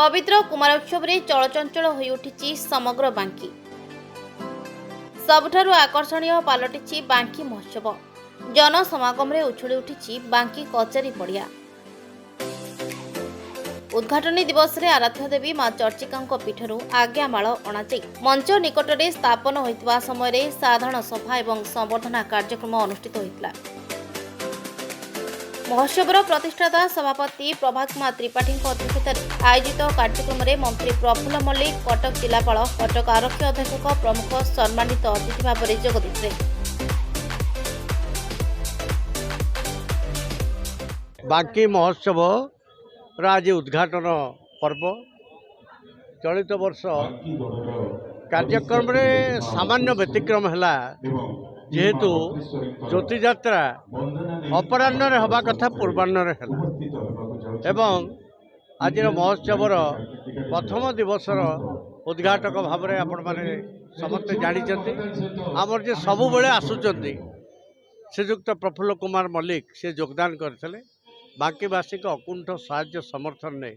पवित्र कुमारोत्सव रे चलचंचल होई उठिछि समग्र बांकी। सबठारु आकर्षणीय पालटिछि बांकी महोत्सव। जनसमागम रे उछुली उठिछि बांकी कचेरी पड़िया। उद्घाटनी दिवस रे आराध्य देवी मां चर्चिकांको पीठरू आज्ञामाल अणाଯାଇ मंच निकटरे स्थापन होइतबा समय रे साधारण सभा एवं संवर्धना कार्यक्रम अनुष्ठित होइतला। महोत्सवर प्रतिष्ठाता सभापति प्रभात कुमार त्रिपाठी अध्यक्षतार आयोजित कार्यक्रम में मंत्री प्रफुल्ल मल्लिक, कटक जिलापाल, कटक आरक्षी अधीक्षक प्रमुख सम्मानित अतिथि भाव में जोग देते। बांकी महोत्सव आज उद्घाटन पर्व चलित वर्ष कार्यक्रम में सामान्य व्यतिक्रम है जेहेतु ज्योति यात्रा अपराह्न हवा कथा पूर्वाह्न एवं आज महोत्सवर प्रथम दिवसर उद्घाटक भाव में आपण मैंने समस्ते जानते आमर जे सबु बेले आसुचंती श्रीजुक्त प्रफुल्ल कुमार मल्लिक से योगदान करते बांकीवासी अकुंठ साहाय्य समर्थन ने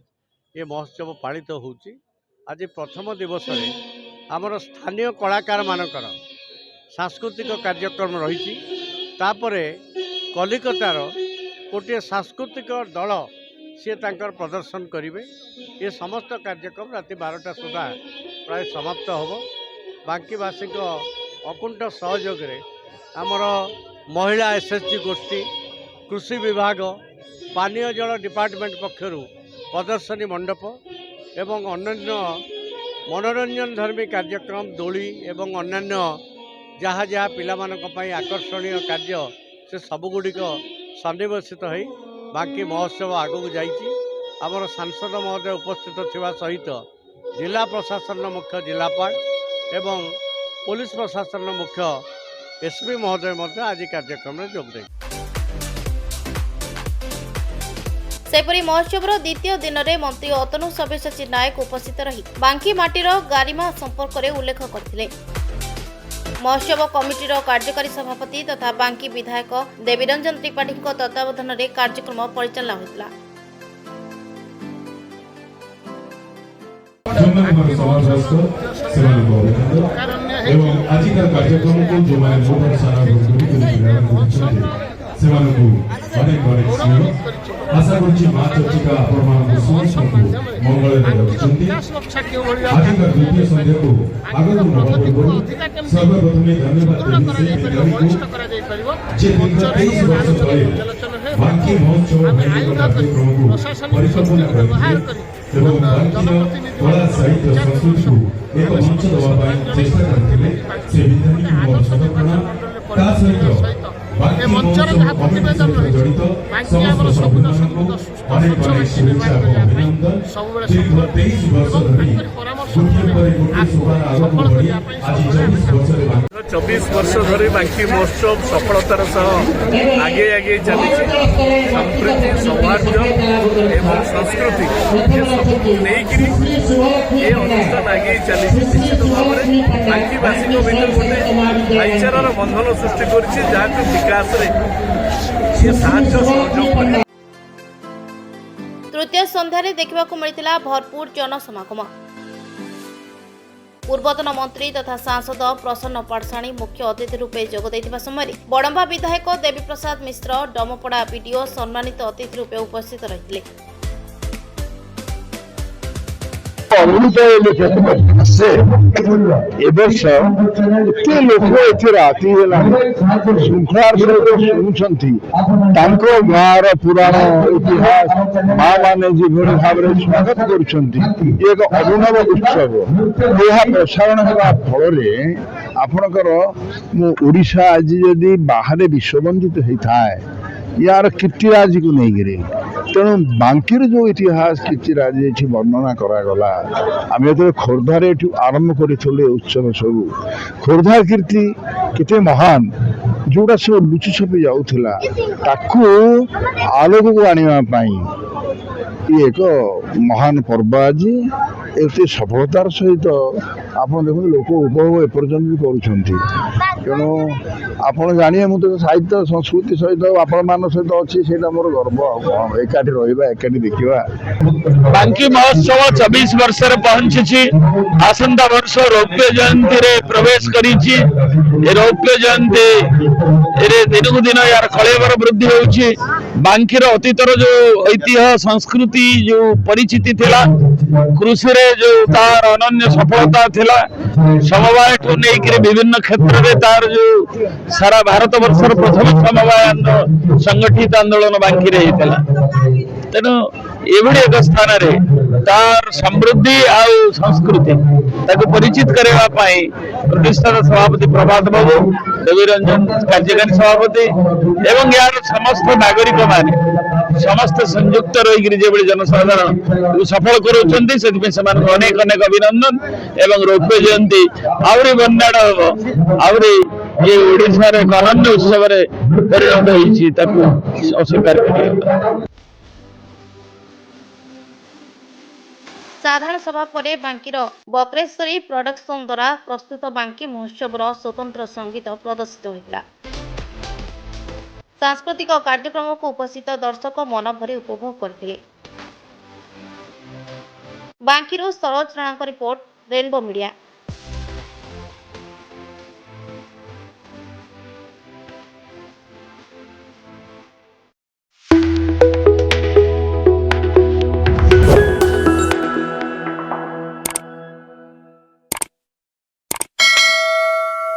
ये महोत्सव पालित होउची। आज प्रथम दिवस आमर स्थानीय कलाकार मानकर सांस्कृतिक कार्यक्रम रही कलिकतार गोटे सांस्कृतिक दल सी प्रदर्शन करेंगे। ये समस्त कार्यक्रम राति 12टा सुधा प्राय समाप्त हो। बांकीवासी अकुंठ सहयोग आमर महिला एसएचजी गोष्ठी, कृषि विभाग, पानीय जल डिपार्टमेंट पक्षर प्रदर्शनी मंडप एवं अन्य मनोरंजन धर्मी कार्यक्रम दोली एवं अन्य जहाँ जहाँ पिलामानंकपाई आकर्षणीय कार्य से सबुगुड़िक सन्निवेशित हो बांकी महोत्सव आगू जाइए। आमर सांसद महोदय उपस्थित थिबा सहित जिला प्रशासन मुख्य जिलापाल एवं पुलिस प्रशासन मुख्य एसपी महोदय आज कार्यक्रम में जोग दे। सेपरी महोत्सव द्वितीय दिन में मंत्री अतनु सब्यसाची नायक उपस्थित रही बांकी माटीर गारिमा संपर्क में उल्लेख करथिले। महोत्सव कमिटीर कार्यकारी सभापति तथा बांकी विधायक देवीरंजन त्रिपाठी तत्वावधान में कार्यक्रम परिचालना होता। आशा करुच्ची माँ चर्चिका मंगल रखिंट आज द्वितीय संध्या को आगत नवा पूर्व सर्वप्रथम धन्यवाद 23 वर्ष तले बांकी महोत्सव कार्यक्रम को परिकल्पना करते कला साहित्य संस्कृति को एक मंच देवाई चेष्टा करते से विधायक सदर्पणा सहित बांकी मंचर जहाँ प्रतिवेदन रही बांकी आमर सबुज समृद्ध शुभेच्छा अभिनंदन दीर्घ 23 वर्ष धरी आज 24 वर्ष धरी बांकी महोत्सव सफलतार सह आगे आगे चली संस्कृति सौहार्द्य एवं संस्कृति ये अनुष्ठान आगे चली निश्चित भाव में बांकीवासी भर गोटे भाईचारार बंधन सृष्टि कर विकास सहयोग। तृतीय संध्यारे देखा मिलता भरपूर जनसमागम। पूर्वतन मंत्री तथा सांसद प्रसन्न पाठशाणी मुख्य अतिथि रूपे जोग देथिबा समय बड़ंबा विधायक देवी प्रसाद मिश्र, डमपड़ा विडीओ सम्मानित अतिथि रूपे उपस्थित रहिथिले। श्रृंखलार शुणुंट गाँव पुराण इतिहास माँ मैंने जो भाव में स्वागत कर एक अभिनव उत्सव यह प्रसारण होगा फल आपणकर ओडिशा आज जदि बाहर विश्ववंदित होता है यार कीर्तिराज को नहीं तेणु बांकीर जो इतिहास कीर्तिराज ये वर्णना करागला आम जो खोर्धार आरंभ करें उत्सव सब खोर्धा कीर्ति केते महान जोड़ा सब लुचि छपी जाऊला आलोक को आने ये एक महान पर्व आज एते सफलतार सहित आप देखो लोक उपभोग एपर्यंत भी कर ତେଣୁ ଆପଣ ଜାଣିବେ ମୁଁ ତ ସାହିତ୍ୟ ସଂସ୍କୃତି ସହିତ ଆପଣମାନଙ୍କ ସହିତ ଅଛି, ସେଇଟା ମୋର ଗର୍ବ। ଆଉ କ'ଣ, ଏକାଠି ରହିବା, ଏକାଠି ଦେଖିବା। ବାଙ୍କି ମହୋତ୍ସବ 24 ବର୍ଷରେ ପହଞ୍ଚିଛି। ଆସନ୍ତା ବର୍ଷ ରୌପ୍ୟ ଜୟନ୍ତୀରେ ପ୍ରବେଶ କରିଛି। ଏ ରୌପ୍ୟ ଜୟନ୍ତୀ ଦିନକୁ ଦିନ ୟାର କଳେବର ବୃଦ୍ଧି ହେଉଛି। ବାଙ୍କିର ଅତୀତର ଯୋଉ ଐତିହ୍ୟ ସଂସ୍କୃତି, ଯୋଉ ପରିଚିତି ଥିଲା, କୃଷିରେ ଯୋଉ ତାର ଅନନ୍ୟ ସଫଳତା ଥିଲା, ସମବାୟଠୁ ନେଇକରି ବିଭିନ୍ନ କ୍ଷେତ୍ରରେ ତାର ଯୋଉ ସାରା ଭାରତ ବର୍ଷର ପ୍ରଥମ ସମବାୟ ସଂଗଠିତ ଆନ୍ଦୋଳନ ବାଙ୍କିରେ ହେଇଥିଲା। ତେଣୁ ଏଭଳି ଏକ ସ୍ଥାନରେ ତାର ସମୃଦ୍ଧି ଆଉ ସଂସ୍କୃତି ତାକୁ ପରିଚିତ କରିବା ପାଇଁ ପ୍ରତିଷ୍ଠାନ ସଭାପତି ପ୍ରଭାତ ବାବୁ, ରବି ରଞ୍ଜନ କାର୍ଯ୍ୟକାରୀ ସଭାପତି ଏବଂ ଏହାର ସମସ୍ତ ନାଗରିକ ମାନେ ସମସ୍ତେ ସଂଯୁକ୍ତ ରହିକରି ଯେଭଳି ଜନସାଧାରଣ ସଫଳ କରୁଛନ୍ତି, ସେଥିପାଇଁ ସେମାନଙ୍କୁ ଅନେକ ଅନେକ ଅଭିନନ୍ଦନ। ଏବଂ ରୌପ୍ୟ ଜୟନ୍ତୀ ଆହୁରି ବନ୍ୟାଡ଼ ହେବ, ଆହୁରି ये ओडिशा रे ଅନନ୍ୟ ଉତ୍ସବରେ ପରିଣତ ହୋଇଛି, ତାକୁ ଅସ୍ୱୀକାର କରିବା। ସାଧାରଣ ସଭା ପରେ ବାଙ୍କିର ବକ୍ରେଶ୍ୱରୀ ପ୍ରଡକ୍ସନ ଦ୍ୱାରା ପ୍ରସ୍ତୁତ ବାଙ୍କି ମହୋତ୍ସବର ସ୍ୱତନ୍ତ୍ର ସଙ୍ଗୀତ ପ୍ରଦର୍ଶିତ ହୋଇଥିଲା। ସାଂସ୍କୃତିକ କାର୍ଯ୍ୟକ୍ରମକୁ ଉପସ୍ଥିତ ଦର୍ଶକ ମନ ଭରି ଉପଭୋଗ କରିଥିଲେ। ବାଙ୍କିରୁ ସରୋଜ ରାଣାଙ୍କ ରିପୋର୍ଟ, ରେନବୋ ମିଡିଆ।